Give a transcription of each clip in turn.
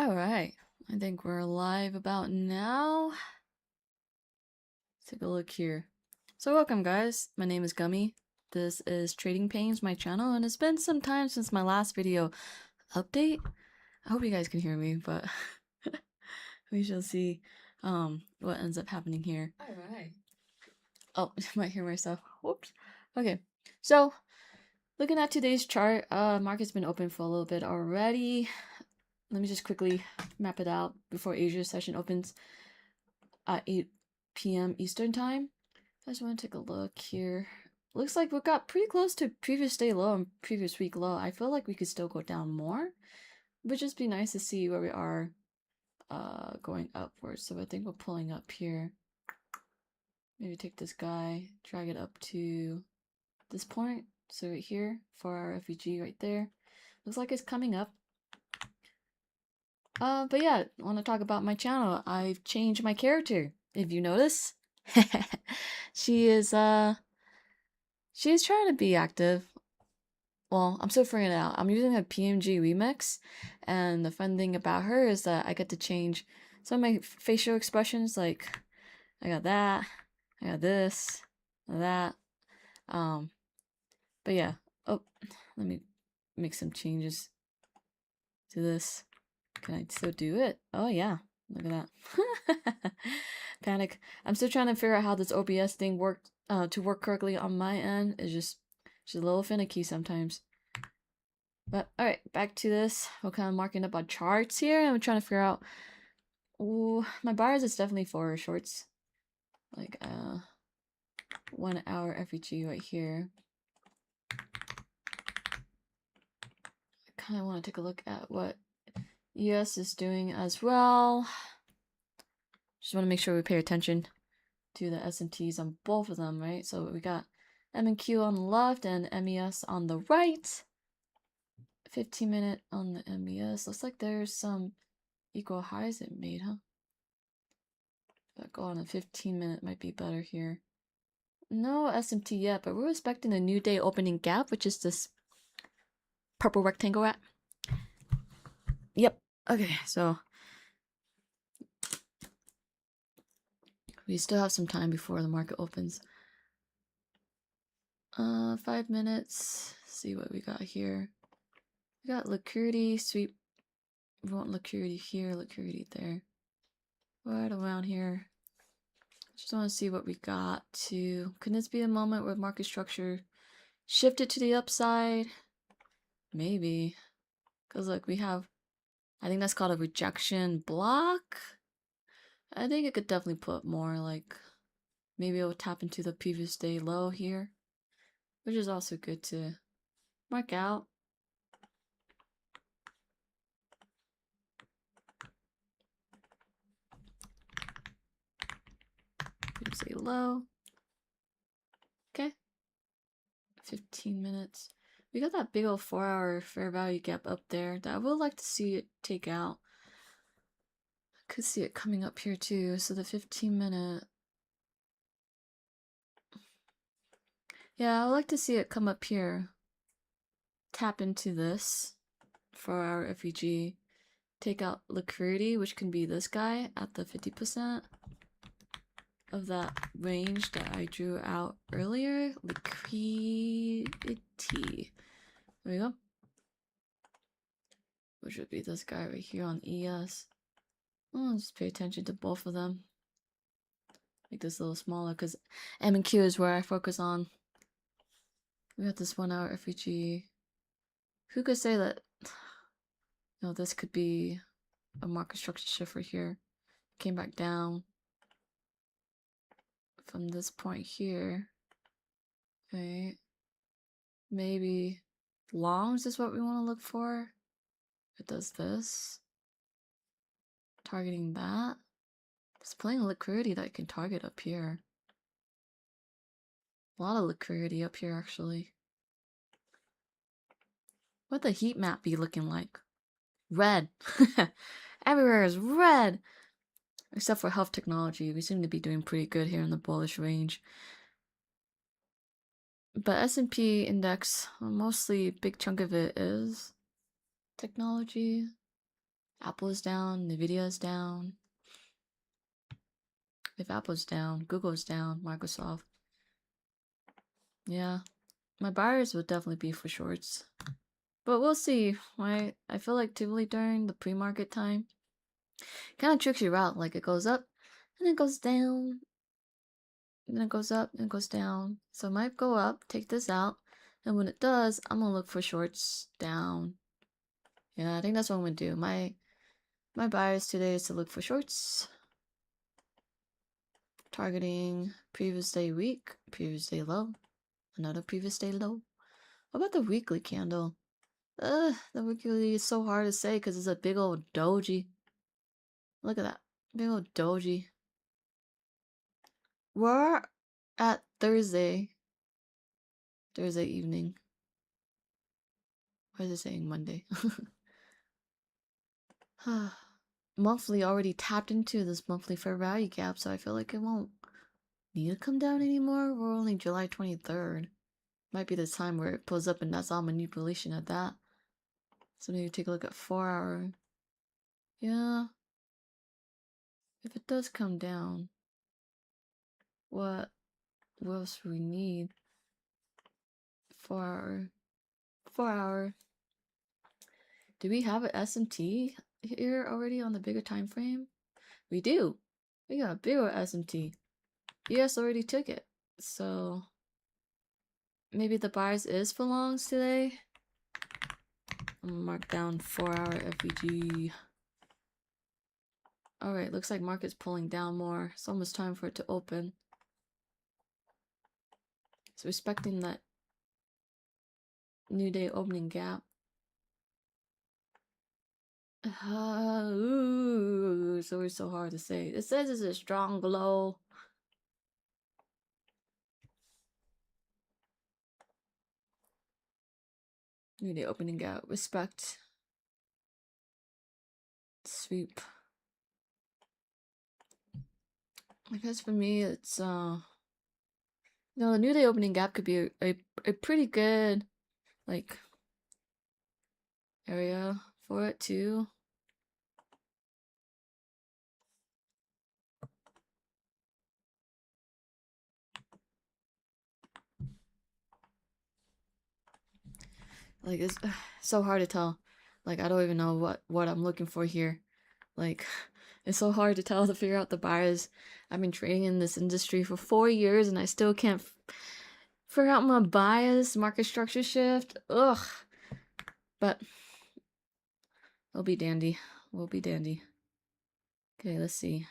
Alright, I think we're live about now. Let's take a look here. So welcome guys, my name is Gummy. This is Trading Pains, my channel, and it's been some time since my last video update. I hope you guys can hear me, but we shall see what ends up happening here. Alright. Oh, I might hear myself. Whoops. Okay, so looking at today's chart, market's been open for a little bit already. Let me just quickly map it out before Asia's session opens at 8 p.m. Eastern time. I just want to take a look here. Looks like we got pretty close to previous day low and previous week low. I feel like we could still go down more. Would just be nice to see where we are going upwards. So I think we're pulling up here. Maybe take this guy, drag it up to this point. So right here for our FEG right there. Looks like it's coming up. But yeah, I want to talk about my channel. I've changed my character, if you notice. She is trying to be active. Well, I'm still figuring it out. I'm using a PMG remix, and the fun thing about her is that I get to change some of my facial expressions. Like I got that, I got this, that. But yeah. Oh, let me make some changes to this. Can I still do it? Oh yeah, look at that. Panic. I'm still trying to figure out how this OBS thing worked to work correctly on my end. It's just a little finicky sometimes. But alright, back to this. We're kind of marking up our charts here. I'm trying to figure out. Ooh, my buyers is definitely for shorts. Like 1 hour FEG right here. I kind of want to take a look at what ES is doing as well. Just want to make sure we pay attention to the S&Ts on both of them, right? So we got MNQ on the left and MES on the right. 15-minute on the MES. Looks like there's some equal highs it made, huh? But go on a 15-minute might be better here. No SMT yet, but we're expecting a new day opening gap, which is this purple rectangle at. Yep. Okay, so we still have some time before the market opens. 5 minutes. See what we got here. We got liquidity sweep. We want liquidity here, liquidity there. Right around here. Just want to see what we got to. Can this be a moment where market structure shifted to the upside? Maybe. Because look, we have, I think that's called a rejection block. I think it could definitely put more, like, maybe it will tap into the previous day low here, which is also good to mark out. Say low. Okay. 15 minutes. We got that big old 4-hour fair value gap up there that I would like to see it take out. I could see it coming up here too. So the 15-minute. Yeah, I would like to see it come up here. Tap into this for our FEG. Take out liquidity, which can be this guy at the 50% of that range that I drew out earlier. Liquidity. There we go. Which would be this guy right here on ES. Oh, just pay attention to both of them. Make this a little smaller because MNQ is where I focus on. We got this 1 hour FEG. Who could say that, you know, this could be a market structure shift right here. Came back down from this point here. Okay. Maybe longs is what we want to look for. It does this. Targeting that. There's plenty of liquidity that I can target up here. A lot of liquidity up here, actually. What the heat map be looking like? Red. Everywhere is red. Except for health technology. We seem to be doing pretty good here in the bullish range. But S&P index, mostly a big chunk of it is technology. Apple's down, Nvidia's down. If Apple's down, Google's down, Microsoft. Yeah, my buyers would definitely be for shorts. But we'll see, right? I feel like typically during the pre-market time, kind of tricks you out. Like it goes up and it goes down, and then it goes up and it goes down. So it might go up, take this out, and when it does, I'm gonna look for shorts down. Yeah, I think that's what I'm gonna do. My bias today is to look for shorts. Targeting previous day weak, previous day low, another previous day low. What about the weekly candle? The weekly is so hard to say because it's a big old doji. Look at that. Big old doji. We're at Thursday evening. Why is it saying Monday? Monthly already tapped into this monthly fair value gap, so I feel like it won't need to come down anymore. We're only July 23rd. Might be the time where it pulls up and that's all manipulation at that. So maybe take a look at 4 hour. Yeah. If it does come down, what else do we need? 4 hour. 4 hour. Do we have an SMT here already on the bigger time frame? We do. We got a bigger SMT. ES already took it. So maybe the buyers is for longs today. I'm gonna mark down 4 hour FVG. Alright, looks like market's pulling down more. It's almost time for it to open. So respecting that new day opening gap. Ooh, so it's so hard to say. It says it's a strong low. New day opening gap. Respect. Sweep. I guess for me, it's the new day opening gap could be a pretty good like area for it too. Like it's so hard to tell. Like I don't even know what I'm looking for here. Like it's so hard to tell to figure out the buyers. I've been trading in this industry for 4 years and I still can't figure out my bias, market structure shift. Ugh. But we'll be dandy. We'll be dandy. Okay, let's see.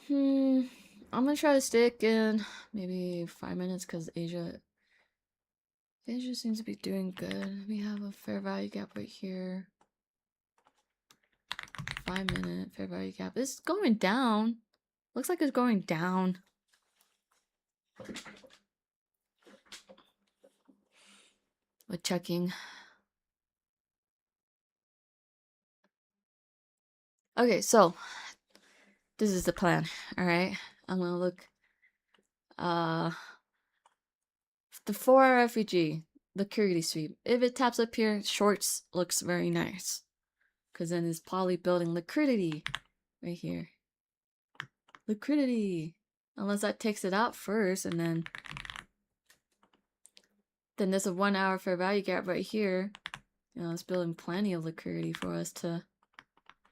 I'm gonna try to stick in maybe 5 minutes because Asia seems to be doing good. We have a fair value gap right here. 5 minute fair value gap. It's going down. Looks like it's going down. We're checking. Okay, so this is the plan. All right, I'm gonna look. The 4 FEG, the liquidity sweep. If it taps up here, shorts looks very nice, cause then it's probably building liquidity right here. Liquidity, unless that takes it out first, and then there's a 1 hour fair value gap right here. You know, it's building plenty of liquidity for us to.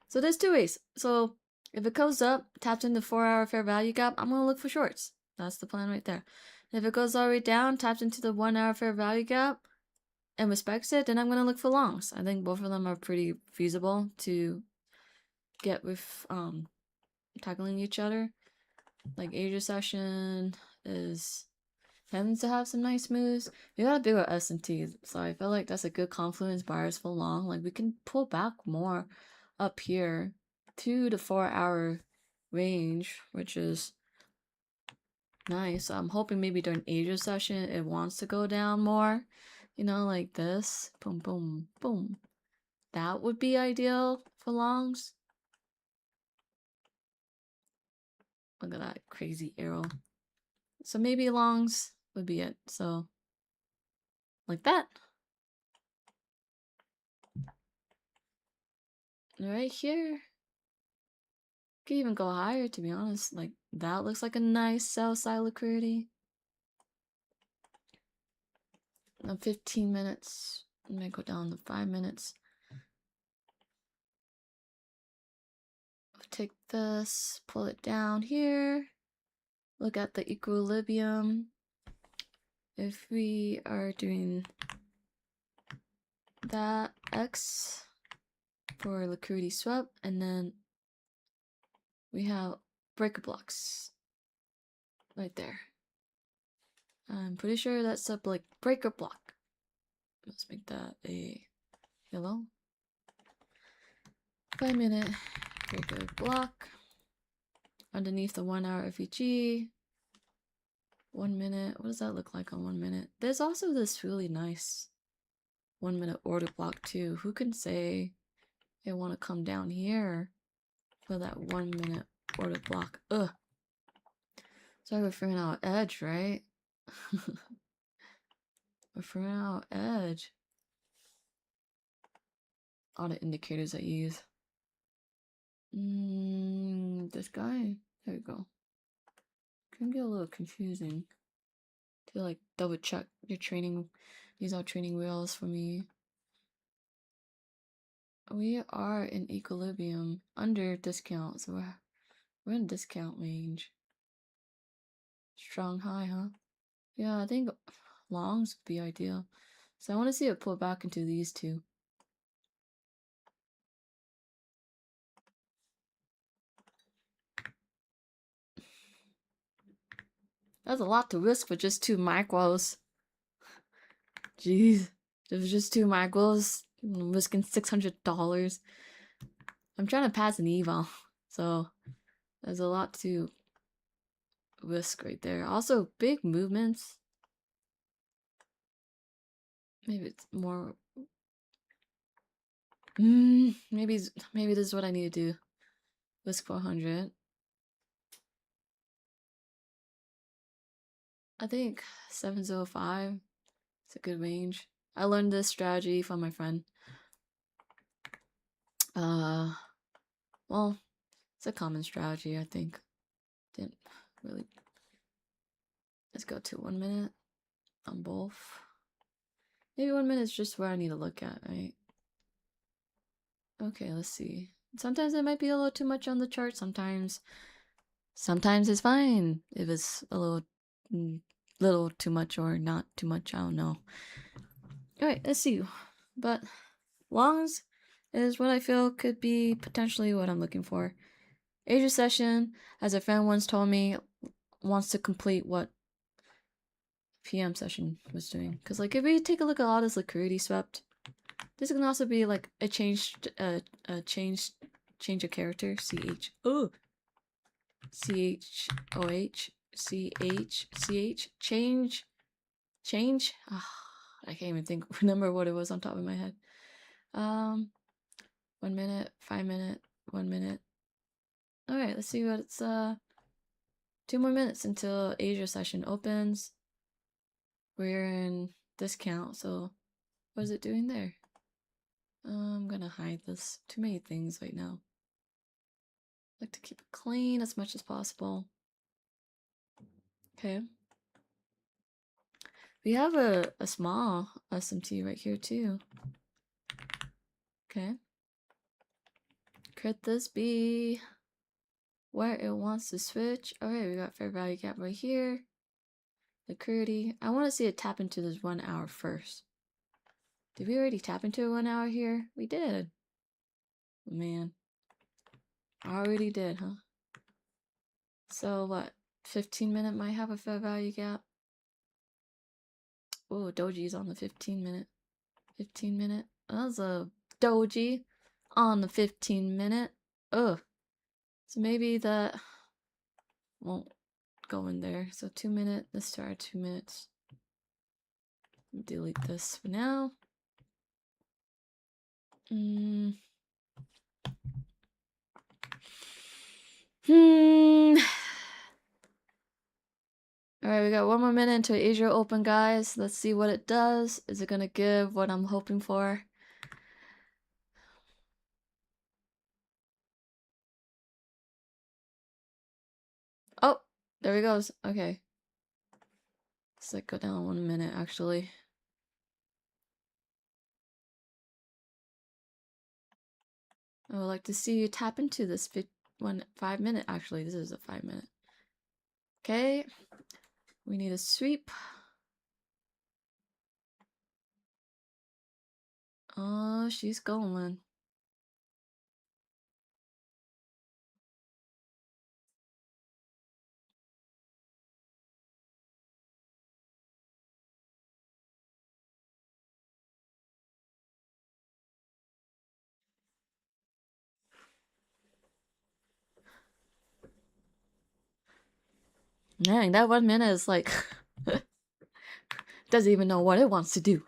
So there's 2 ways. So if it goes up, taps into 4 hour fair value gap, I'm gonna look for shorts. That's the plan right there. If it goes all the way down, taps into the 1 hour fair value gap, and respects it, then I'm gonna look for longs. I think both of them are pretty feasible to get with tackling each other. Like Asia session tends to have some nice moves. We got a bigger S&T, so I feel like that's a good confluence buyers for long. Like we can pull back more up here to the 4 hour range, which is nice. I'm hoping maybe during Asia session it wants to go down more, you know, like this. Boom, boom, boom. That would be ideal for longs. Look at that crazy arrow. So maybe longs would be it. So like that. right here. Could even go higher, to be honest. Like, that looks like a nice sell side liquidity. Now 15 minutes. I'm gonna go down to 5 minutes. Take this, pull it down here. Look at the equilibrium. If we are doing that X for liquidity swap, and then we have breaker blocks right there. I'm pretty sure that's a like breaker block. Let's make that a yellow. 5 minute breaker block underneath the 1 hour FEG. 1 minute. What does that look like on 1 minute? There's also this really nice 1 minute order block too. Who can say they want to come down here for that 1 minute order block? Ugh. So we're figuring out edge, right? We're figuring out edge. All the indicators I use. This guy. There we go. Can get a little confusing to like double check your training. These are training wheels for me. We are in equilibrium under discount, so we're in discount range. Strong high, huh? Yeah, I think longs would be ideal. So I want to see it pull back into these two. That's a lot to risk for just 2 micros. Jeez. If it was just 2 micros, I'm risking $600. I'm trying to pass an eval, so there's a lot to risk right there. Also, big movements. Maybe it's more. Maybe this is what I need to do. Risk 400. I think 705 is a good range. I learned this strategy from my friend. Well, it's a common strategy, I think. Didn't really. Let's go to 1 minute on both. Maybe 1 minute is just where I need to look at, right? Okay, let's see. Sometimes it might be a little too much on the chart. Sometimes it's fine if it's a little too much or not too much. I don't know. All right, let's see. But longs is what I feel could be potentially what I'm looking for. Asia session, as a friend once told me, wants to complete what PM session was doing. Because like if we take a look at all this liquidity swept, this can also be like a change of character. CH. Oh. CHOH. CH. Change. Oh, I can't even remember what it was on top of my head. 1 minute, 5 minute, 1 minute. Alright, let's see what it's 2 more minutes until Asia session opens. We're in discount, so what is it doing there? I'm gonna hide this. Too many things right now. I like to keep it clean as much as possible. Okay. We have a small SMT right here too. Okay. Could this be where it wants to switch? Okay, we got fair value gap right here. Liquidity. I want to see it tap into this 1 hour first. Did we already tap into a 1 hour here? We did. Man. Already did, huh? So what? 15 minute might have a fair value gap. Oh, doji's on the 15 minute. 15 minute. That was a doji on the 15 minute. Ugh. So maybe that won't go in there. So 2 minute. Let's start 2 minutes. Delete this for now. Alright, we got 1 more minute until Asia open, guys. Let's see what it does. Is it gonna give what I'm hoping for? There he goes. Okay. Let's like go down 1 minute actually. I would like to see you tap into this 5 minute. Actually, this is a 5 minute. Okay. We need a sweep. Oh, she's going. Dang, that 1 minute is like doesn't even know what it wants to do.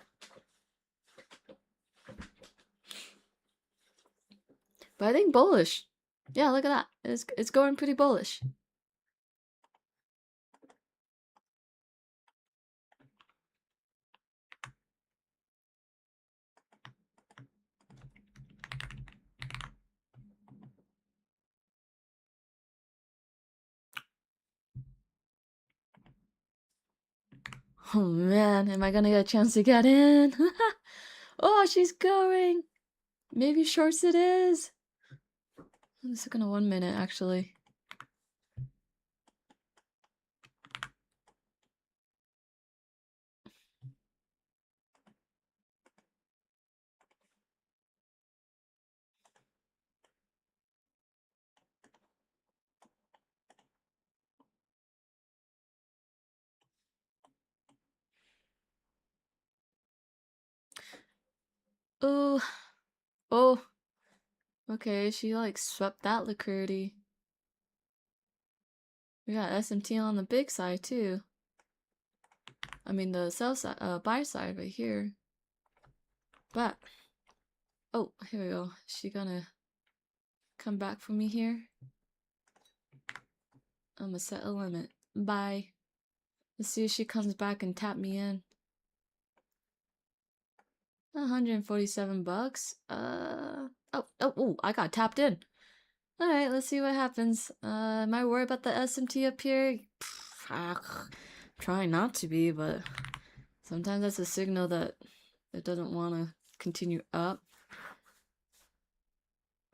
But I think bullish. Yeah, look at that. It's going pretty bullish. Oh man, am I gonna get a chance to get in? Oh, she's going. Maybe shorts it is. I'm just looking at 1 minute actually. Oh, oh. Okay, she like swept that liquidity. We got SMT on the big side too. I mean the sell side, buy side right here. But oh, here we go. She gonna come back for me here? I'm gonna set a limit. Bye. Let's see if she comes back and tap me in. 147 bucks. Oh, I got tapped in. Alright, let's see what happens. Am I worried about the SMT up here? Trying not to be, but sometimes that's a signal that it doesn't want to continue up.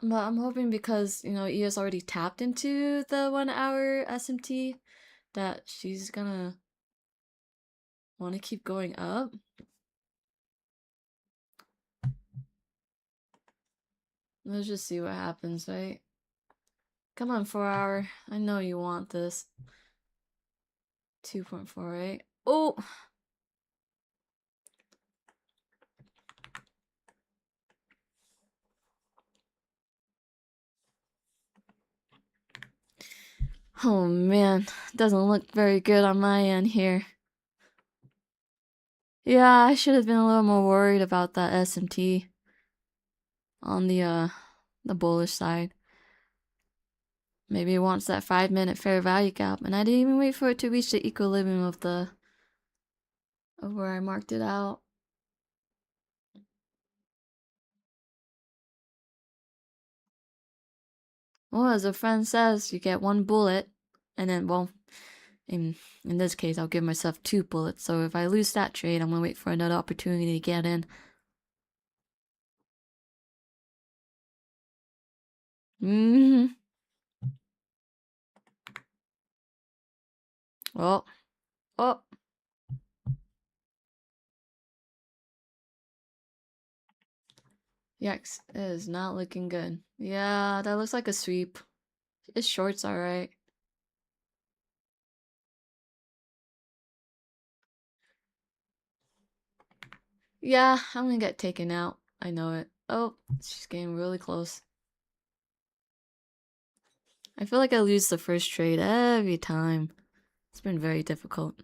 But I'm hoping because, you know, ES already tapped into the 1 hour SMT that she's gonna want to keep going up. Let's just see what happens, right? Come on, 4 hour. I know you want this. 2.48. Oh! Oh man, doesn't look very good on my end here. Yeah, I should have been a little more worried about that SMT on the bullish side. Maybe it wants that 5 minute fair value gap, and I didn't even wait for it to reach the equilibrium of where I marked it out. Well, as a friend says, you get 1 bullet, and then, well, in this case, I'll give myself 2 bullets. So if I lose that trade, I'm gonna wait for another opportunity to get in. Oh, oh. Yikes, it is not looking good. Yeah, that looks like a sweep. His short's alright. Yeah, I'm gonna get taken out. I know it. Oh, she's getting really close. I feel like I lose the first trade every time. It's been very difficult.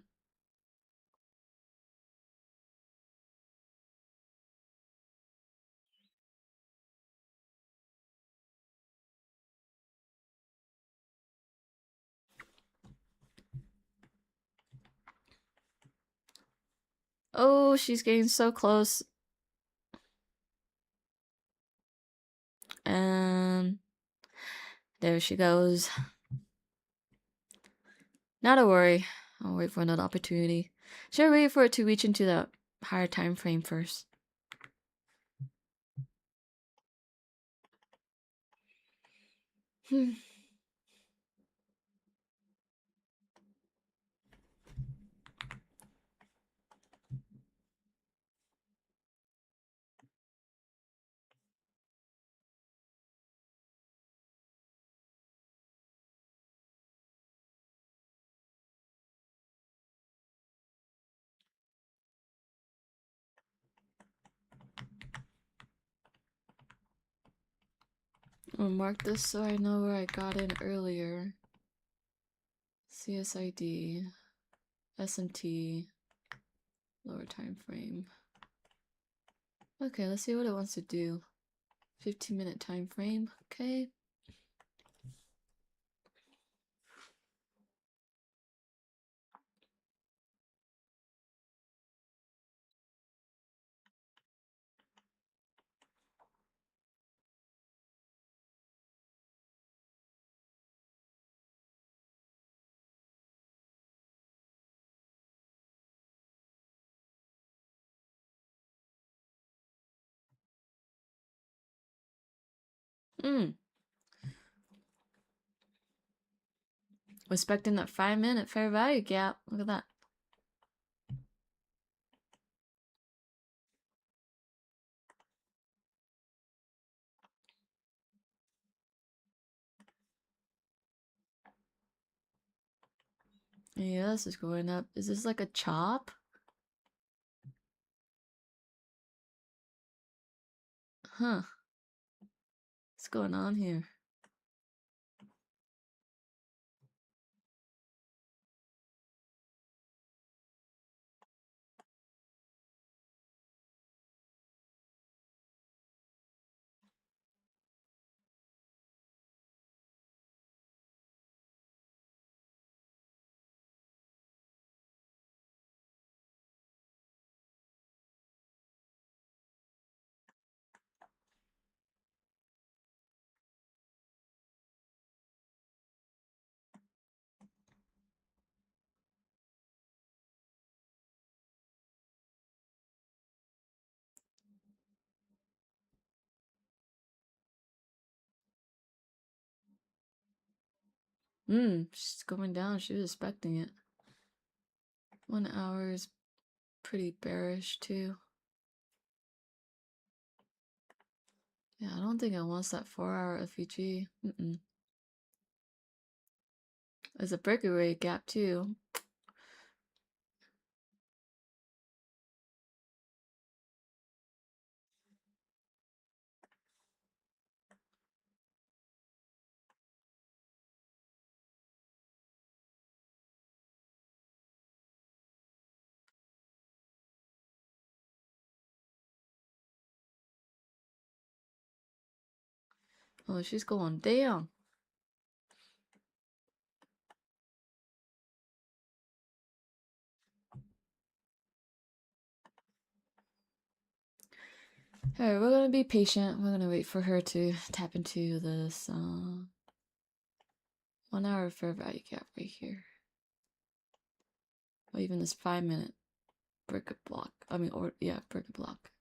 Oh, she's getting so close. And there she goes. Not to worry. I'll wait for another opportunity. Should I wait for it to reach into the higher time frame first? Hmm. I'll mark this so I know where I got in earlier. CSID, SMT, lower time frame. Okay, let's see what it wants to do. 15-minute time frame. Okay. Respecting that 5-minute fair value gap. Look at that. Yeah, this is going up. Is this like a chop? Huh. What's going on here? She's going down. She was expecting it. 1 hour is pretty bearish too. Yeah, I don't think it wants that 4-hour FEG. There's a breakaway gap too. Oh, she's going down. Alright, we're gonna be patient. We're gonna wait for her to tap into this 1 hour fair value gap right here. Or even this 5-minute break a block. Break a block.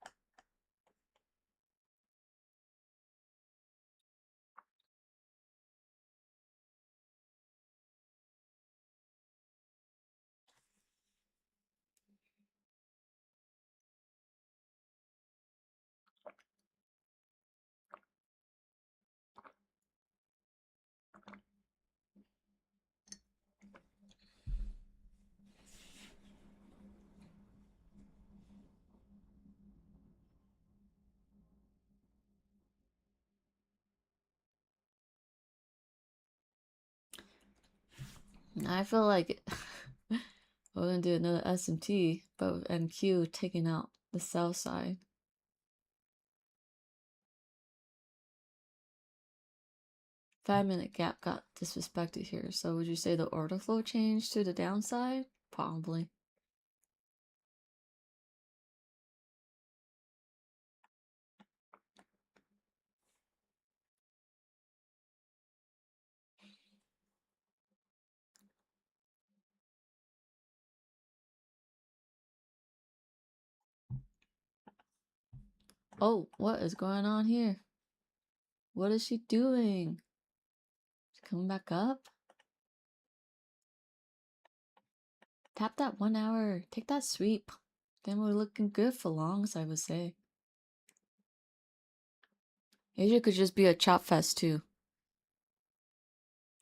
I feel like we're gonna do another SMT, but with MQ taking out the sell side. 5-minute gap got disrespected here. So would you say the order flow changed to the downside? Probably. Oh, what is going on here? What is she doing? She's coming back up? Tap that 1 hour. Take that sweep. Then we're looking good for longs, I would say. Asia could just be a chop fest too.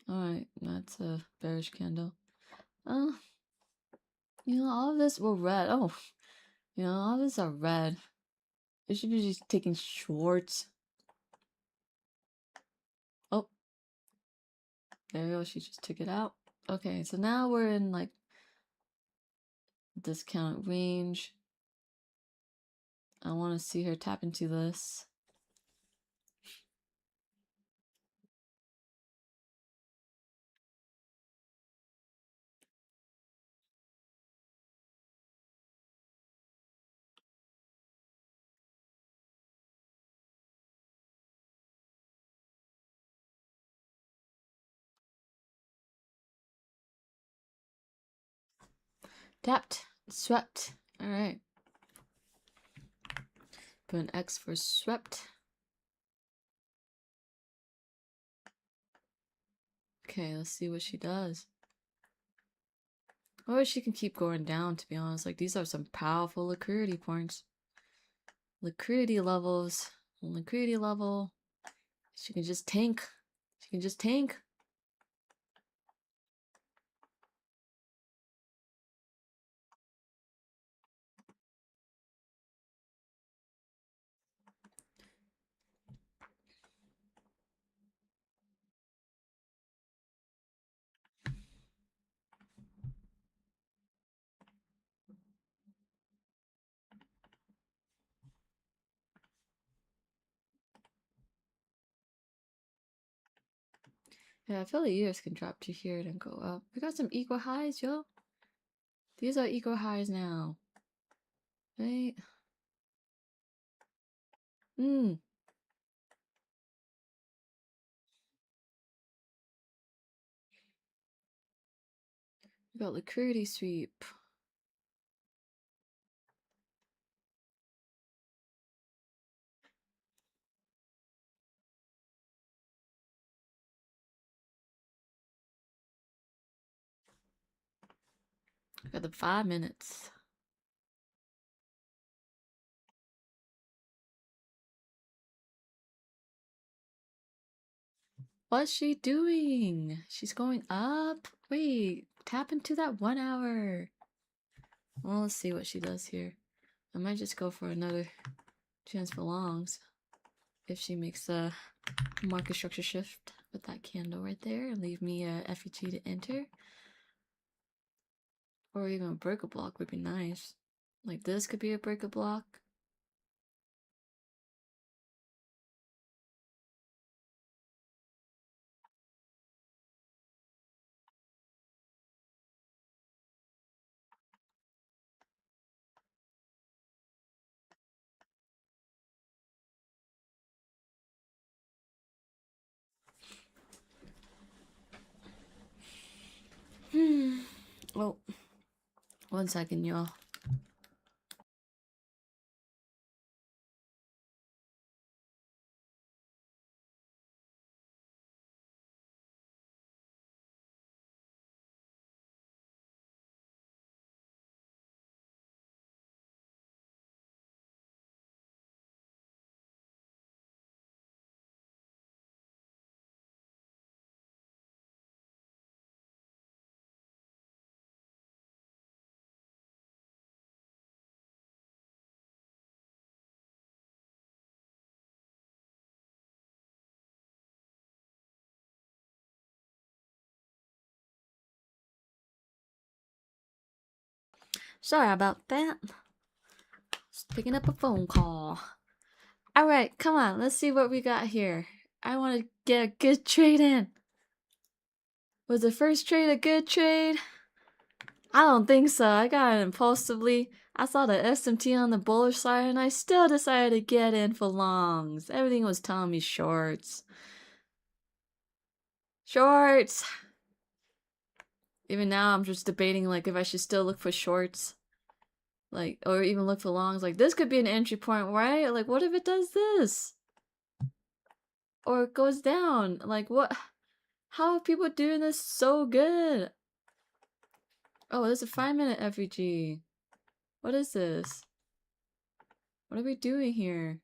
Alright, that's a bearish candle. You know, all of this were red. Oh, you know, all of this are red. It should be just taking shorts. Oh, there we go. She just took it out. Okay, so now we're in like discount range. I want to see her tap into this. Tapped. Swept. Alright. Put an X for swept. Okay, let's see what she does. Or she can keep going down, to be honest. Like, these are some powerful liquidity points. Liquidity levels. Liquidity level. She can just tank. She can just tank. Yeah, I feel the years can drop to here and go up. We got some equal highs, yo. These are equal highs now. Right? We got liquidity sweep. We got the 5 minutes. What's she doing? She's going up? Wait, tap into that 1 hour. Well, let's see what she does here. I might just go for another chance for longs if she makes a market structure shift with that candle right there and leave me a FEG to enter. Or even a breaker block would be nice. Like this could be a breaker block. Oh, 1 second, y'all. Sorry about that. Just picking up a phone call. Alright, come on. Let's see what we got here. I want to get a good trade in. Was the first trade a good trade? I don't think so. I got it impulsively. I saw the SMT on the bullish side and I still decided to get in for longs. Everything was telling me shorts. Shorts! Even now I'm just debating like if I should still look for shorts. Like, or even look for longs. Like, this could be an entry point, right? Like, what if it does this? Or it goes down? Like, what? How are people doing this so good? Oh, there's a 5-minute FEG. What is this? What are we doing here?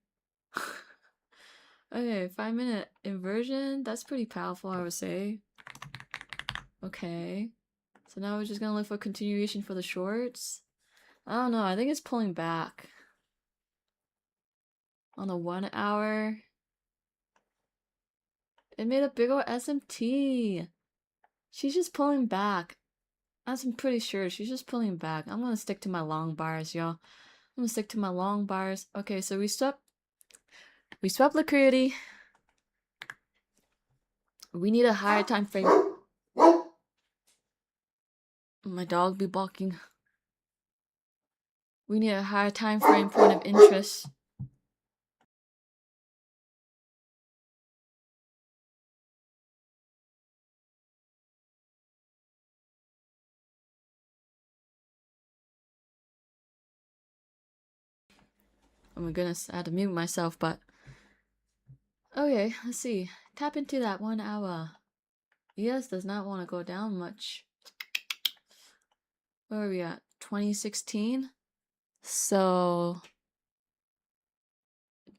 Okay, 5-minute inversion. That's pretty powerful, I would say. Okay. So now we're just gonna look for continuation for the shorts. I don't know. I think it's pulling back. On the 1 hour. It made a big old SMT. She's just pulling back. I'm pretty sure she's just pulling back. I'm gonna stick to my long bars, y'all. I'm gonna stick to my long bars. Okay, so we swept liquidity. We need a higher time frame. My dog be barking. We need a higher time frame point of interest. Oh my goodness, I had to mute myself, but okay, let's see. Tap into that 1 hour. ES does not want to go down much. Where are we at? 2016? So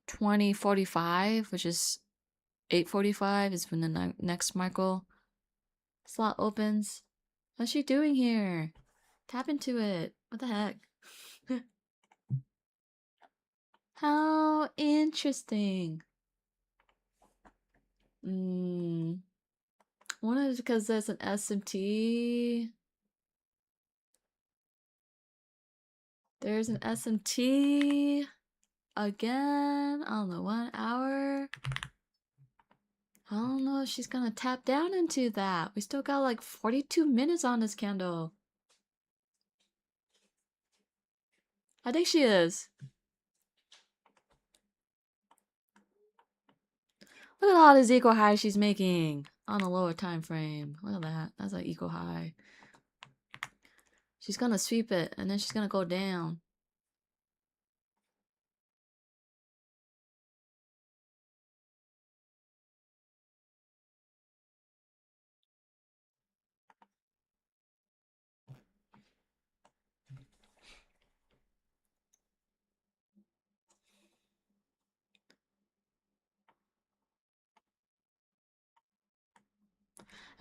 2045, which is 8:45 is when the next Michael slot opens. What's she doing here? Tap into it. What the heck? How interesting. One is because there's an SMT. There's an SMT again on the 1 hour. I don't know if she's gonna tap down into that. We still got like 42 minutes on this candle. I think she is. Look at all this eco high she's making on a lower time frame. Look at that. That's an eco high. She's gonna sweep it and then she's gonna go down.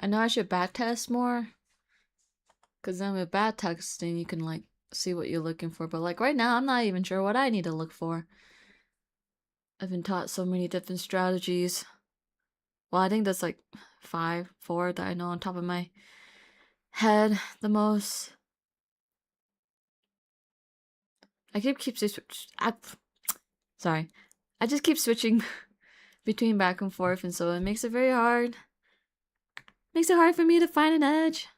I know I should backtest more, because then with backtesting you can like see what you're looking for. But like right now, I'm not even sure what I need to look for. I've been taught so many different strategies. Well, I think that's like 4 that I know on top of my head the most. I sorry. I just keep switching between back and forth, and so it makes it very hard. Makes it hard for me to find an edge.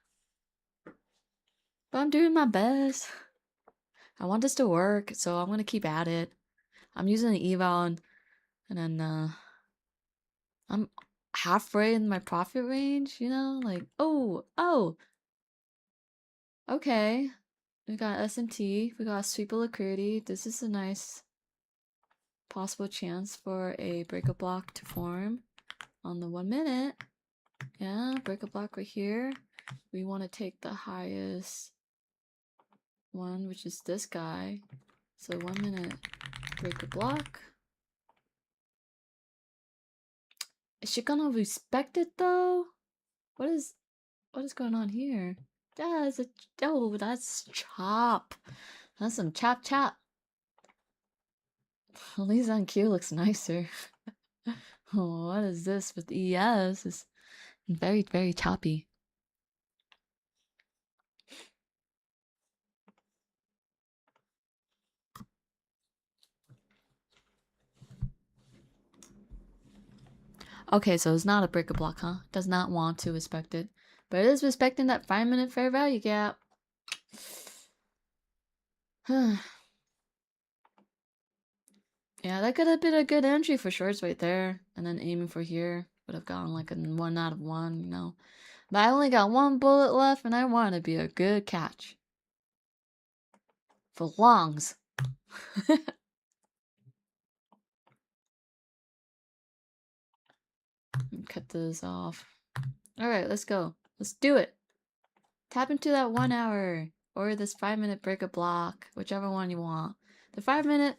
But I'm doing my best. I want this to work, so I'm gonna keep at it. I'm using the eval, and then I'm halfway in my profit range, you know? Like, oh, okay. We got SMT, we got sweep of liquidity. This is a nice possible chance for a breakup block to form on the 1 minute. Yeah, breakup block right here. We want to take the highest one, which is this guy. So 1 minute breakup block. Is she gonna respect it though? What is going on here? That's that's chop. That's some chop. At least MNQ looks nicer. Oh, what is this with ES? It's very, very choppy. Okay, so it's not a breaker block, huh? Does not want to respect it. But it is respecting that 5-minute fair value gap. Yeah, that could have been a good entry for shorts right there. And then aiming for here. Would have gotten like a 1 out of 1, you know. But I only got 1 bullet left and I want to be a good catch. for longs. Cut this off. Alright, let's go. Let's do it. Tap into that 1 hour or this 5-minute break a block, whichever one you want. The 5-minute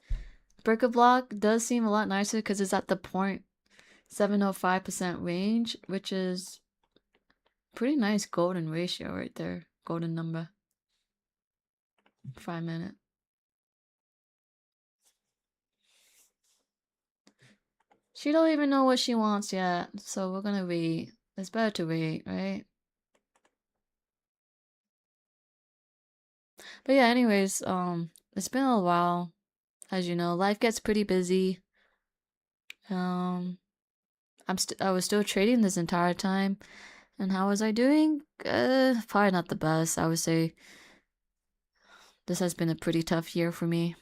break a block does seem a lot nicer because it's at the 0.705% range, which is pretty nice golden ratio right there. Golden number. 5-minute. She don't even know what she wants yet, so we're gonna wait. It's better to wait, right? But yeah, anyways, it's been a while. As you know, life gets pretty busy. I was still trading this entire time. And how was I doing? Probably not the best. I would say this has been a pretty tough year for me.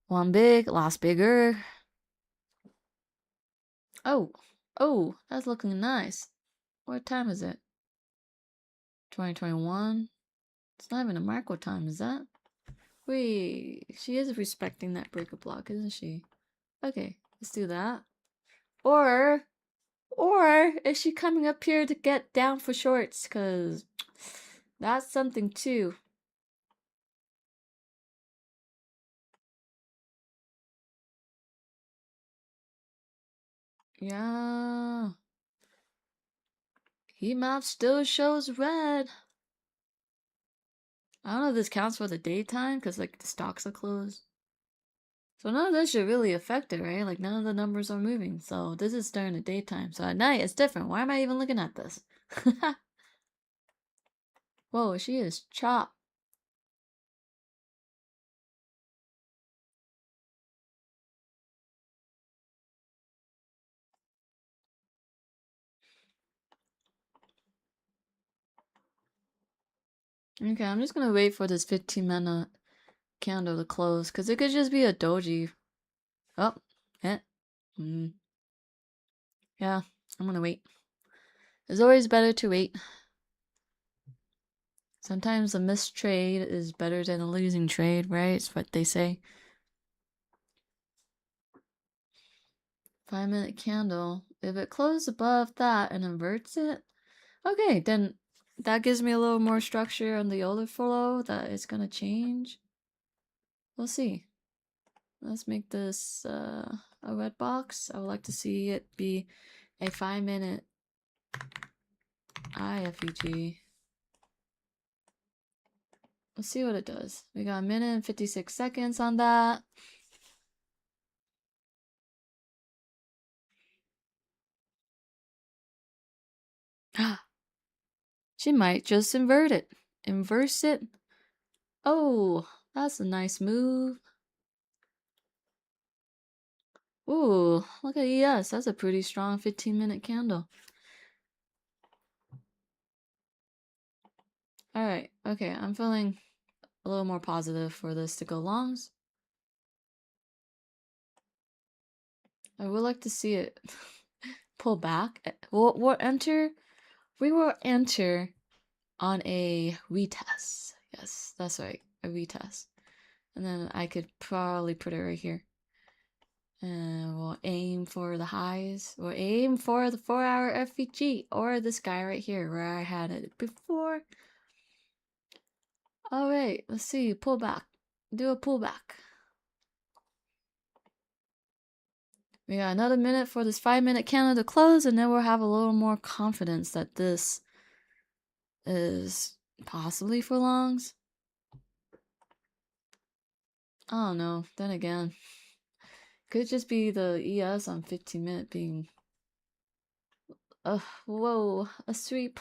Won big, lost bigger. Oh, that's looking nice. What time is it? 2021. It's not even a macro time, is that? Wait, she is respecting that breaker block, isn't she? Okay, let's do that. Or is she coming up here to get down for shorts? Cause that's something too. Yeah. Heat map still shows red. I don't know if this counts for the daytime because like the stocks are closed. So none of this should really affect it, right? Like none of the numbers are moving. So this is during the daytime. So at night it's different. Why am I even looking at this? Whoa, she is chopped. Okay, I'm just gonna wait for this 15-minute candle to close because it could just be a doji. Oh, yeah. Yeah, I'm gonna wait. It's always better to wait. Sometimes a missed trade is better than a losing trade, right? It's what they say. 5-minute candle. If it closes above that and inverts it, okay, then that gives me a little more structure on the older flow that it's gonna change. We'll see. Let's make this a red box. I would like to see it be a 5-minute IFEG. Let's see what it does. We got 1 minute and 56 seconds on that. She might just invert it. Inverse it. Oh, that's a nice move. Ooh, look at ES. That's a pretty strong 15-minute candle. Alright, okay, I'm feeling a little more positive for this to go longs. I would like to see it pull back. We'll enter. We will enter on a retest. Yes, that's right, a retest. And then I could probably put it right here. And we'll aim for the highs. We'll aim for the 4-hour FVG or this guy right here where I had it before. Alright, let's see. Pull back. Do a pullback. We got another minute for this 5-minute candle to close, and then we'll have a little more confidence that this is possibly for longs. I don't know. Then again, could just be the ES on 15-minute being. Whoa, a sweep.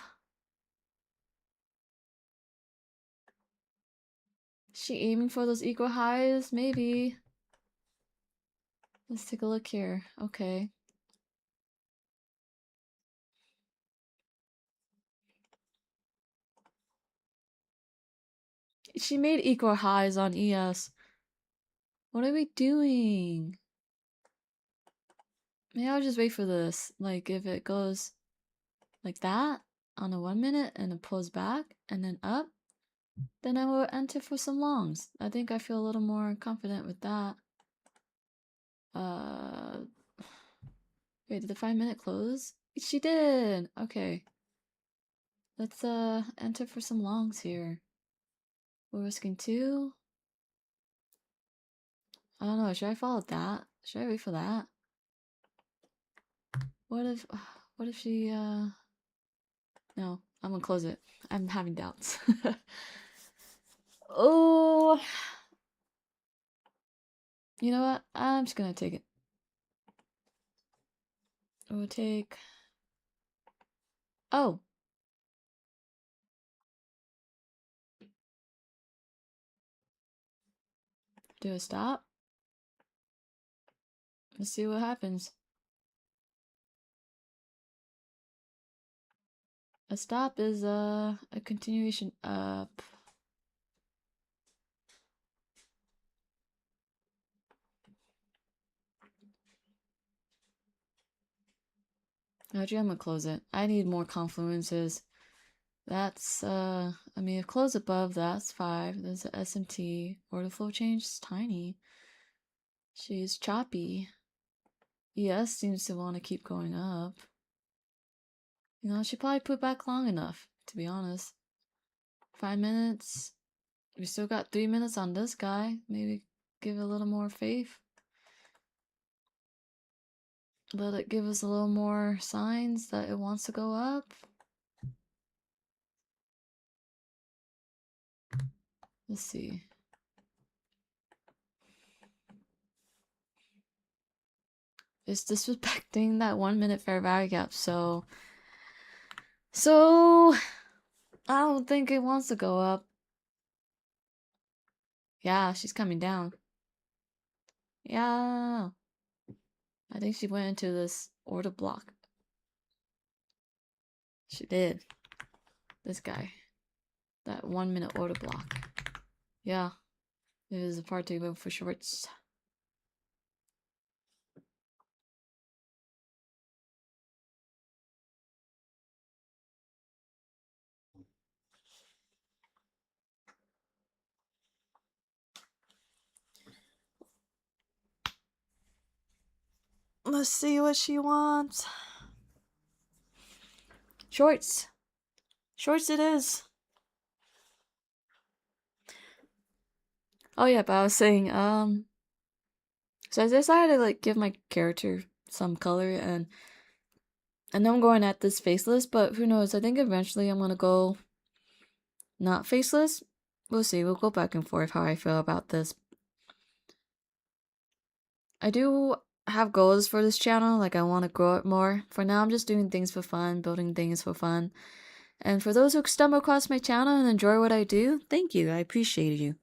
She aiming for those equal highs? Maybe. Let's take a look here. Okay. She made equal highs on ES. What are we doing? Maybe I'll just wait for this. Like, if it goes like that on a 1 minute and it pulls back and then up, then I will enter for some longs. I think I feel a little more confident with that. Wait, did the 5-minute close? She did! Okay. Let's enter for some longs here. We're risking 2. I don't know, should I follow that? Should I wait for that? What if she no, I'm gonna close it. I'm having doubts. Oh, you know what? I'm just gonna take it. We'll take. Oh, do a stop. Let's see what happens. A stop is a continuation up. Actually, I'm gonna close it. I need more confluences. That's I mean, if close above, that's 5. There's a SMT. Order flow change is tiny. She's choppy. ES seems to want to keep going up. You know, she probably put back long enough, to be honest. 5 minutes. We still got 3 minutes on this guy. Maybe give it a little more faith. Let it give us a little more signs that it wants to go up. Let's see. It's disrespecting that 1 minute fair value gap, so I don't think it wants to go up. Yeah, she's coming down. Yeah. I think she went into this order block. She did. This guy. That 1 minute order block. Yeah. It is a part to go for shorts. Let's see what she wants. Shorts. Shorts it is. Oh yeah, but I was saying, so I decided to like give my character some color, and I know I'm going at this faceless, but who knows? I think eventually I'm gonna go not faceless. We'll see. We'll go back and forth how I feel about this. I do have goals for this channel, like I want to grow it more. For now, I'm just doing things for fun, building things for fun. And for those who stumble across my channel and enjoy what I do, thank you. I appreciate you.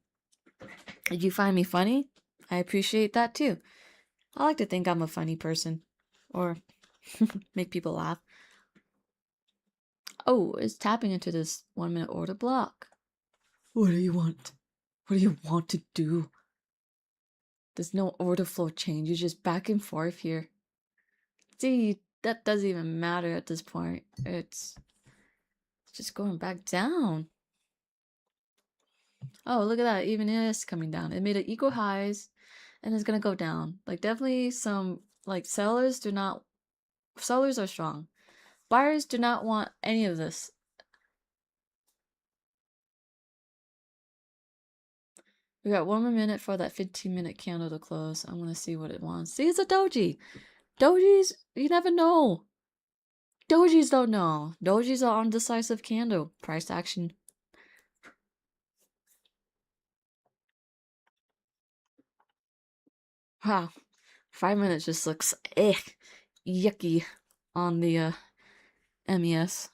Did you find me funny? I appreciate that too. I like to think I'm a funny person. Or make people laugh. Oh, it's tapping into this 1 minute order block. What do you want? What do you want to do? There's no order flow change. You're just back and forth here. See, that doesn't even matter at this point. It's just going back down. Oh, look at that. Even it is coming down. It made it equal highs and it's gonna go down. Like definitely some like sellers are strong. Buyers do not want any of this. We got 1 more minute for that 15-minute candle to close. I'm gonna see what it wants. See, it's a doji. Dojis, you never know. Dojis don't know. Dojis are undecisive candle. Price action. Wow. 5 minutes just looks yucky on the MES.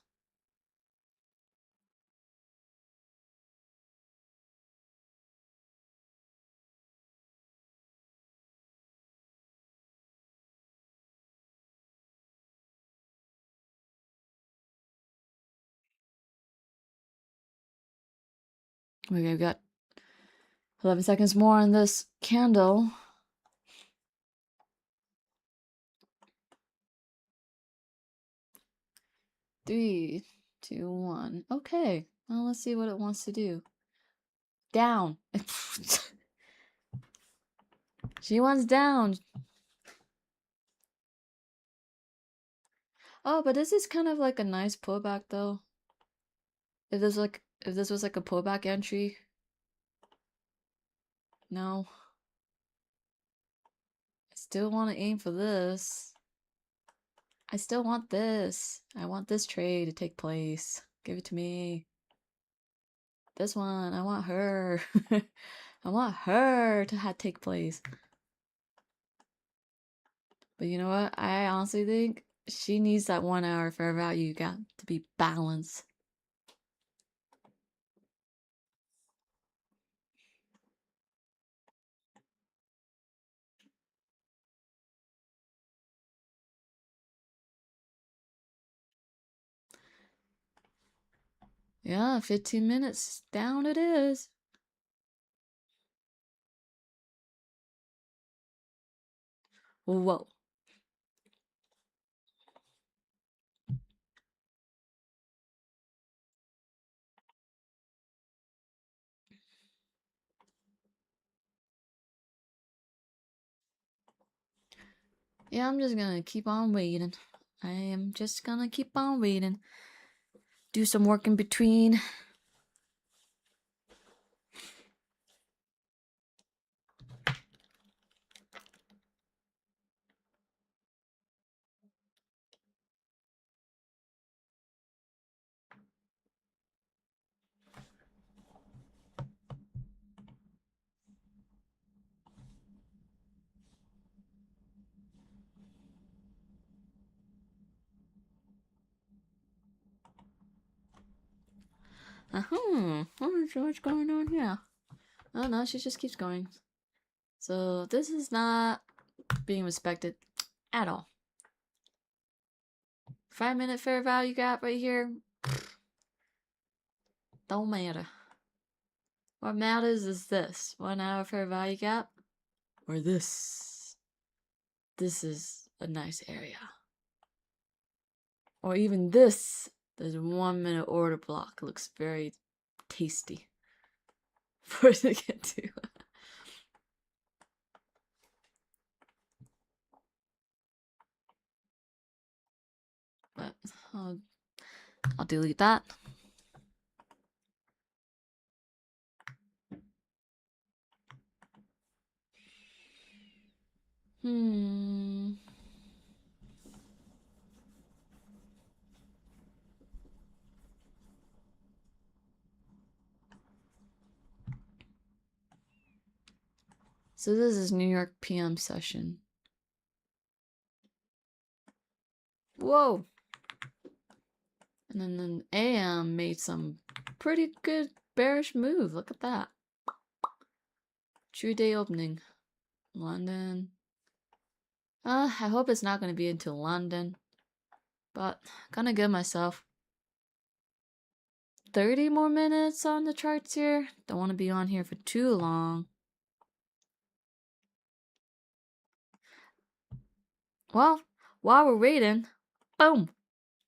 We've got 11 seconds more on this candle. Three, two, one. Okay. Well, let's see what it wants to do. Down. She wants down. Oh, but this is kind of like a nice pullback though. If this was like a pullback entry. No. I still want to aim for this. I still want this. I want this trade to take place. Give it to me. This one. I want her. I want her to take place. But you know what? I honestly think she needs that 1 hour fair value gap to be balanced. Yeah, 15 minutes down it is. Whoa. Yeah, I'm just gonna keep on waiting. I am just gonna keep on waiting. Do some work in between. What's going on here? Oh no, she just keeps going. So this is not being respected at all. 5-minute fair value gap right here. Don't matter. What matters is this 1 hour fair value gap or this. This is a nice area. Or even this. There's 1 minute order block. Looks very tasty for it to get to. But I'll delete that. So this is New York PM session. Whoa! And then AM made some pretty good bearish move. Look at that. True day opening. London. I hope it's not going to be into London. But gonna give myself 30 more minutes on the charts here. Don't want to be on here for too long. Well, while we're waiting, boom!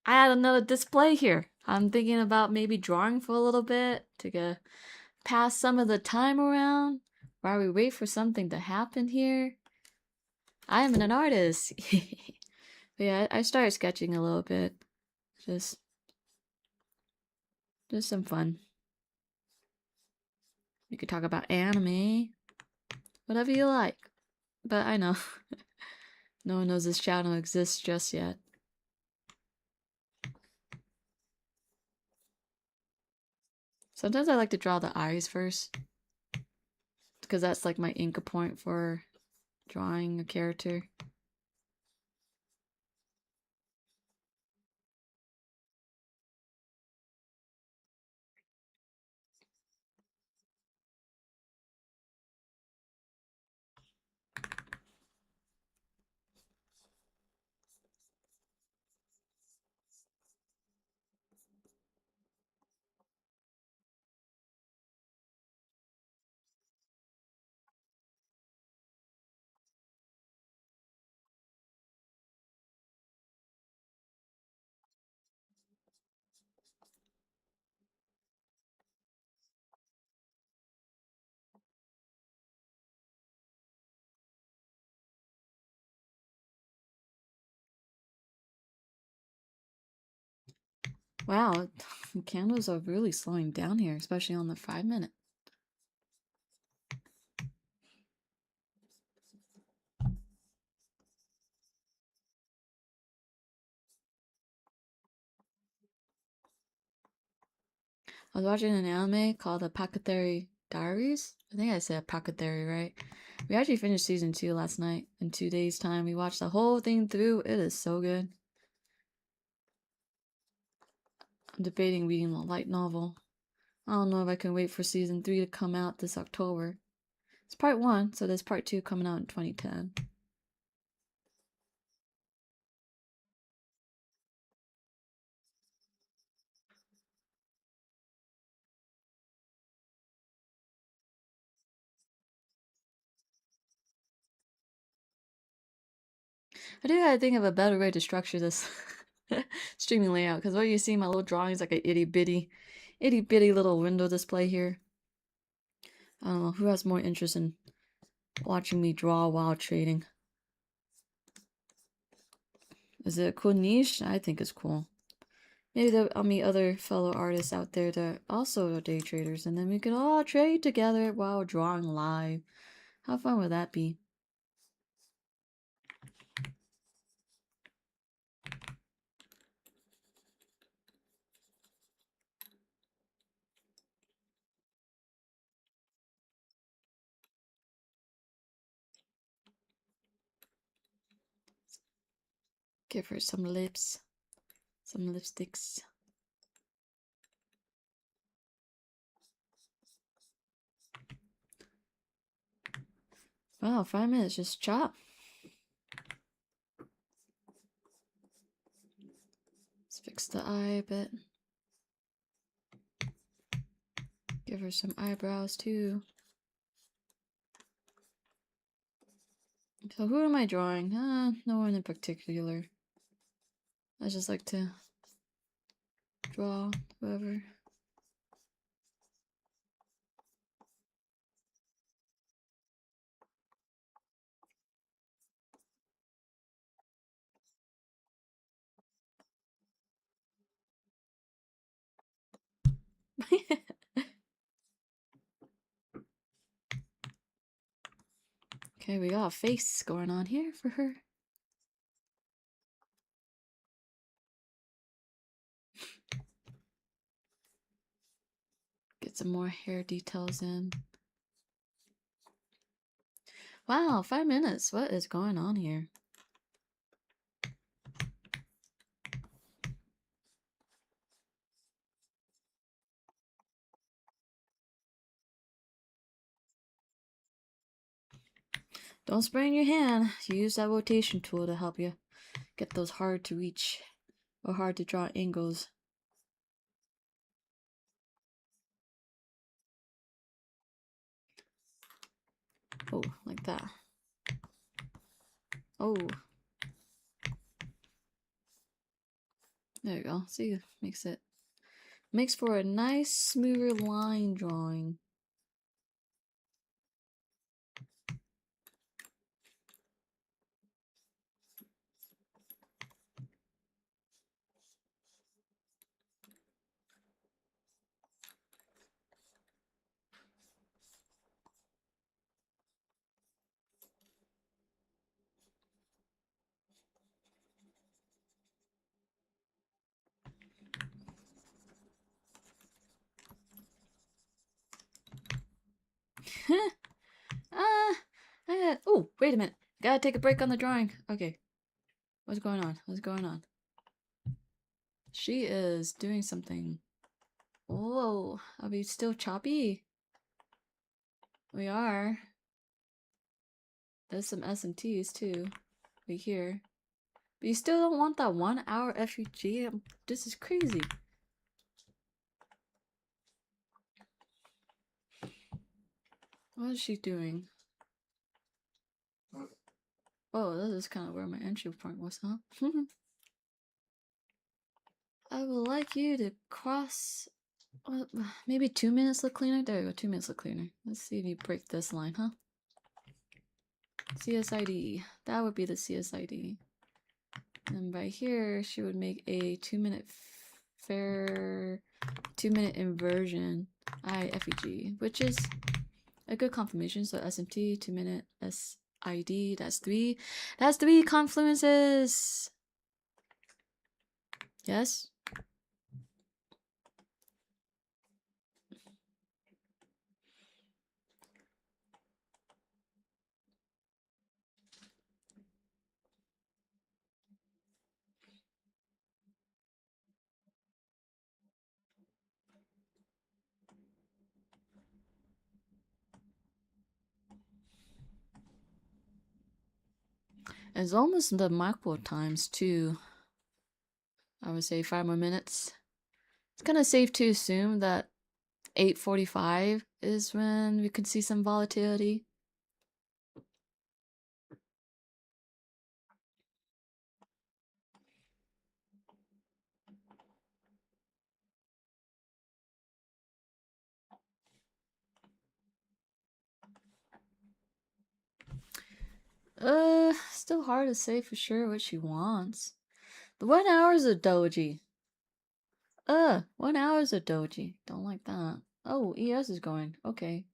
I had another display here. I'm thinking about maybe drawing for a little bit to get pass some of the time around while we wait for something to happen here. I am an artist. But yeah, I started sketching a little bit. Just some fun. You could talk about anime. Whatever you like. But I know. No one knows this channel exists just yet. Sometimes I like to draw the eyes first. Because that's like my anchor point for drawing a character. Wow, candles are really slowing down here, especially on the 5 minute. I was watching an anime called The Pachythery Diaries. I think I said Pachythery right. We actually finished season 2 last night in 2 days' time. We watched the whole thing through. It is so good. I'm debating reading the light novel. I don't know if I can wait for season 3 to come out this October. It's part 1, so there's part 2 coming out in 2010. I do gotta think of a better way to structure this streaming layout, because what you see my little drawing is like a itty bitty little window display here. I don't know who has more interest in watching me draw while trading. Is it a cool niche? I think it's cool. Maybe I'll meet other fellow artists out there that also are day traders, and then we could all trade together while drawing live. How fun would that be? Give her some lips, some lipsticks. Wow, 5 minutes, just chop. Let's fix the eye a bit. Give her some eyebrows too. So who am I drawing? No one in particular. I just like to draw whoever. Okay, we got a face going on here for her. Get some more hair details in. Wow, 5 minutes. What is going on here? Don't sprain your hand. Use that rotation tool to help you get those hard to reach or hard to draw angles. Oh, like that. Oh. There you go. See, makes for a nice smoother line drawing. Oh, wait a minute. Gotta take a break on the drawing. Okay. What's going on? What's going on? She is doing something. Whoa. Are we still choppy? We are. There's some S&Ts too. We here. But you still don't want that 1 hour FUG? This is crazy. What is she doing? Oh, this is kind of where my entry point was, huh? I would like you to cross... maybe 2 minutes look cleaner? There you go, 2 minutes look cleaner. Let's see if you break this line, huh? CSID. That would be the CSID. And by here, she would make a 2 minute fair 2-minute inversion IFEG, which is a good confirmation. So SMT 2-minute SID, that's three confluences. Yes. It's almost the macro times too. I would say 5 more minutes. It's kind of safe to assume that 8:45 is when we could see some volatility. Still hard to say for sure what she wants. The 1 hour is a doji. 1 hour is a doji. Don't like that. Oh, ES is going. Okay.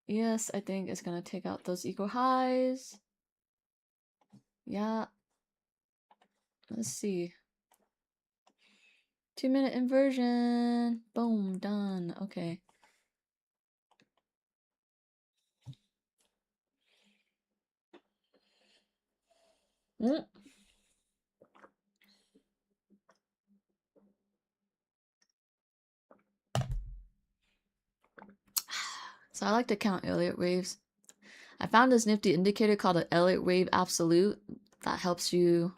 ES, I think, is gonna take out those equal highs. Yeah. Let's see. 2-minute inversion. Boom, done. Okay. So I like to count Elliott waves. I found this nifty indicator called an Elliott wave absolute that helps you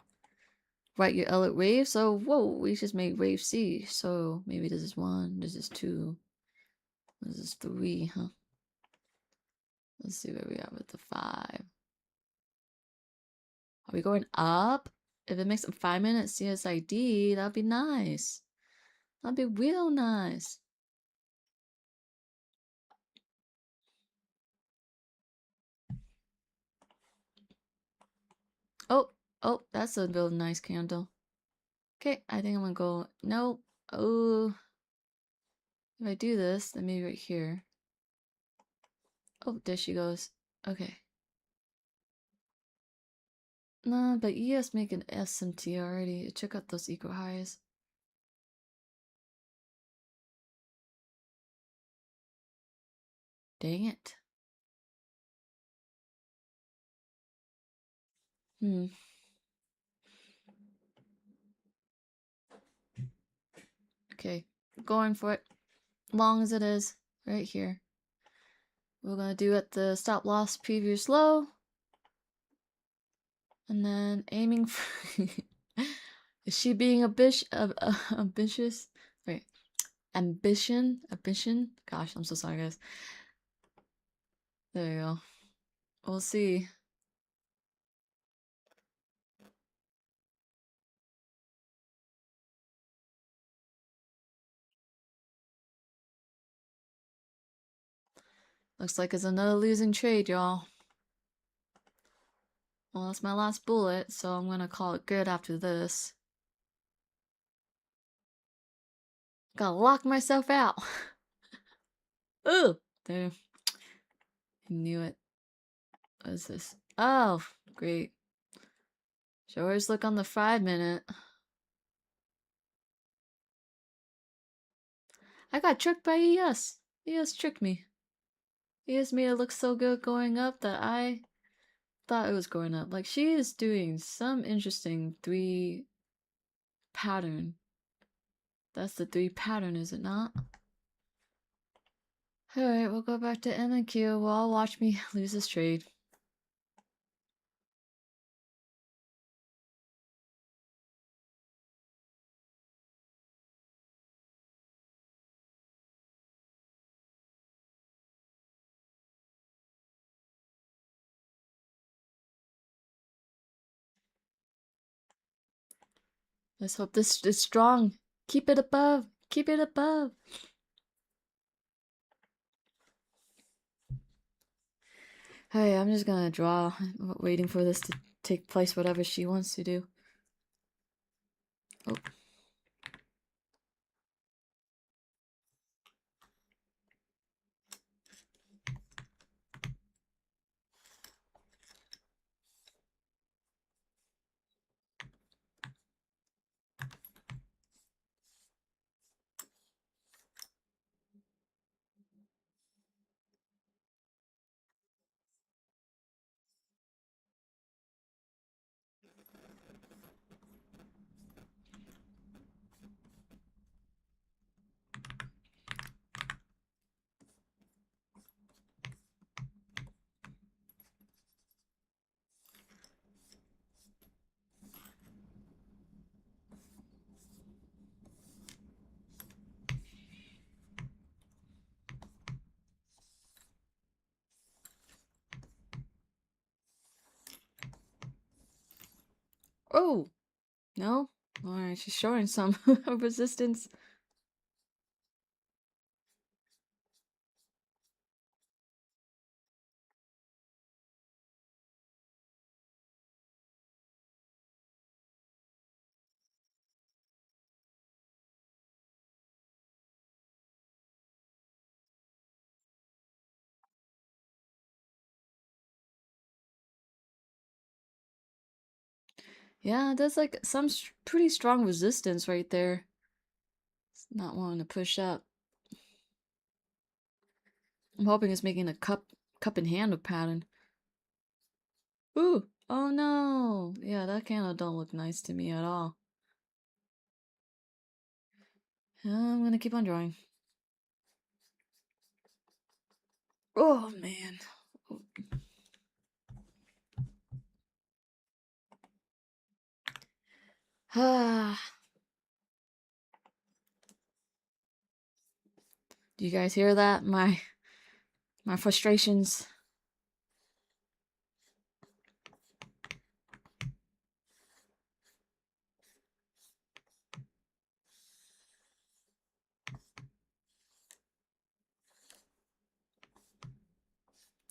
write your Elliott wave. So, whoa, we just made wave C. So maybe this is 1, this is 2, this is 3, huh? Let's see where we are with the 5. Are we going up? If it makes a 5-minute CSID, that'd be nice. That'd be real nice. Oh, that's a real nice candle. Okay, I think I'm gonna go, nope. Oh, if I do this, then maybe right here. Oh, there she goes. Okay. Nah, but ES make an SMT already. Check out those equal highs. Dang it. Okay, going for it. Long as it is, right here. We're gonna do at the stop loss previous low. And then aiming for... Is she being ambitious? Wait. Ambition? Gosh, I'm so sorry, guys. There you go. We'll see. Looks like it's another losing trade, y'all. Well, that's my last bullet, so I'm gonna call it good after this. Gotta lock myself out. Ooh! There. I knew it. What is this? Oh, great. Should always look on the 5-minute. I got tricked by ES. ES tricked me. ES made it look so good going up that I thought it was going up. Like, she is doing some interesting 3 pattern. That's the 3 pattern, is it not? Alright, we'll go back to MNQ. Well, watch me lose this trade. Let's hope this is strong. Keep it above. Keep it above. Hey, I'm just gonna draw, waiting for this to take place, whatever she wants to do. Oh. Oh! No? Alright, she's showing some resistance. Yeah, there's like some pretty strong resistance right there. It's not wanting to push up. I'm hoping it's making a cup and handle pattern. Ooh! Oh no! Yeah, that candle don't look nice to me at all. I'm gonna keep on drawing. Oh man. Ah. Do you guys hear that? My frustrations.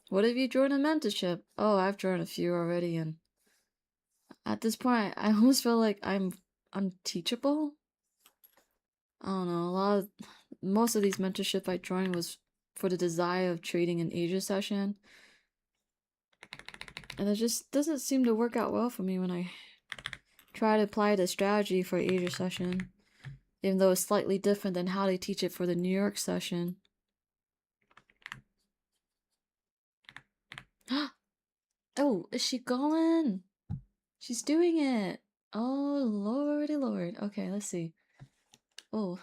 What have you drawn a mentorship? Oh, I've drawn a few already, and at this point, I almost feel like I'm unteachable. I don't know. Most of these mentorship I joined was for the desire of trading an Asia session, and it just doesn't seem to work out well for me when I try to apply the strategy for Asia session, even though it's slightly different than how they teach it for the New York session. Oh, is she going? She's doing it. Oh, lordy lord. Okay, let's see. Oh,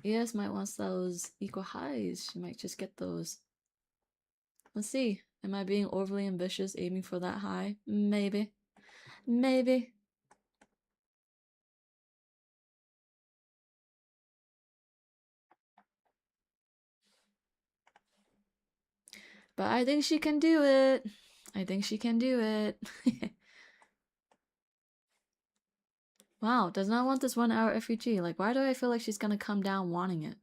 ES might want those equal highs. She might just get those. Let's see. Am I being overly ambitious aiming for that high? Maybe. Maybe. But I think she can do it. I think she can do it. Wow, does not want this 1 hour FEG. Like, why do I feel like she's gonna come down wanting it?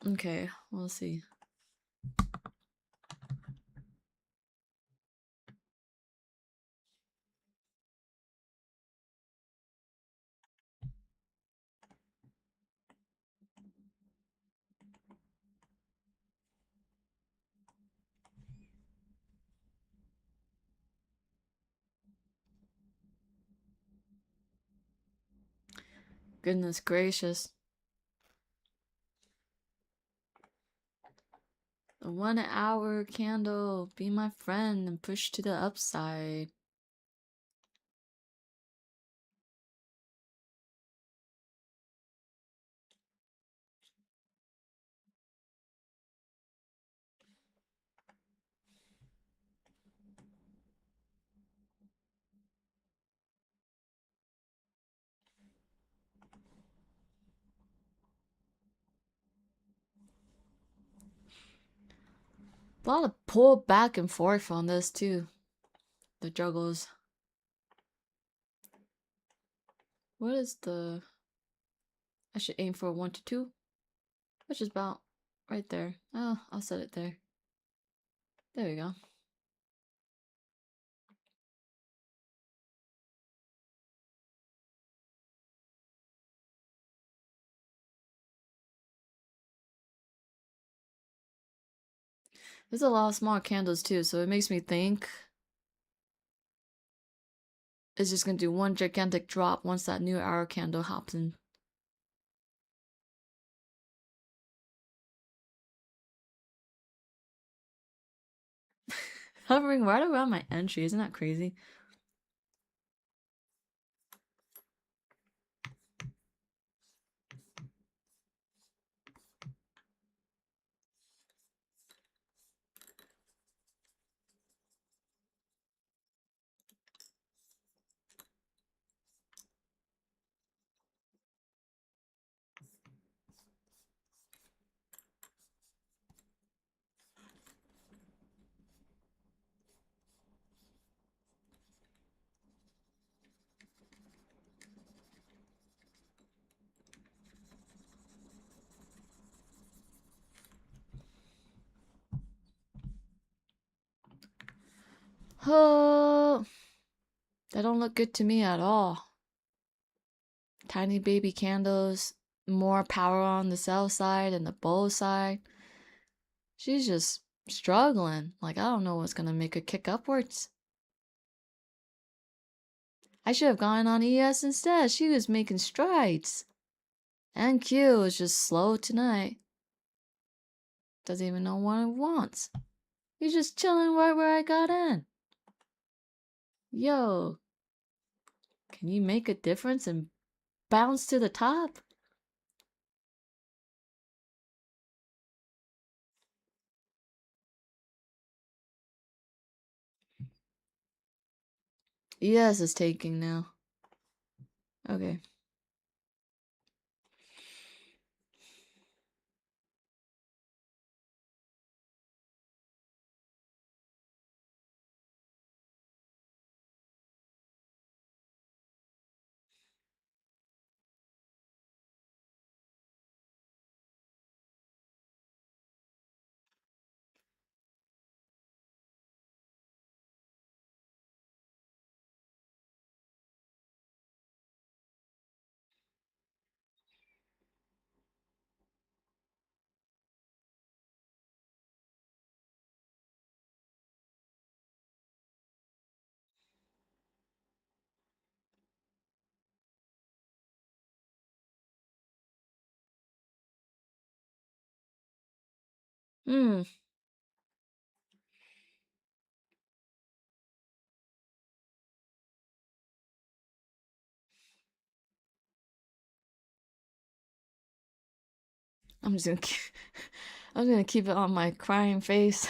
Okay, we'll see. Goodness gracious. The 1 hour candle, be my friend and push to the upside. A lot of pull back and forth on this too. The juggles. What is the... I should aim for 1 to 2, which is about right there. Oh, I'll set it there. There we go. There's a lot of small candles too, so it makes me think it's just gonna do one gigantic drop once that new arrow candle hops in. Hovering right around my entry, isn't that crazy? Oh, that don't look good to me at all. Tiny baby candles, more power on the cell side and the bowl side. She's just struggling. Like, I don't know what's gonna make her kick upwards. I should have gone on ES instead. She was making strides. MNQ is just slow tonight. Doesn't even know what it wants. He's just chilling right where I got in. Yo, can you make a difference and bounce to the top? ES is taking now. Okay. Hmm. I'm just gonna keep, I'm gonna keep it on my crying face.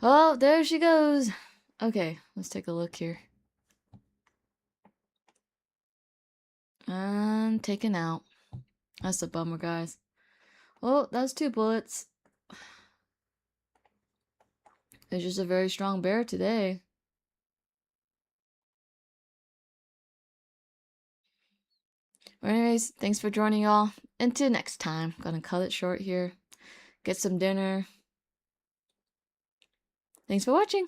Oh, there she goes. Okay, let's take a look here. And taken out. That's a bummer, guys. Oh, that's 2 bullets. It's just a very strong bear today. Well, anyways, thanks for joining, y'all. Until next time, gonna cut it short here. Get some dinner. Thanks for watching.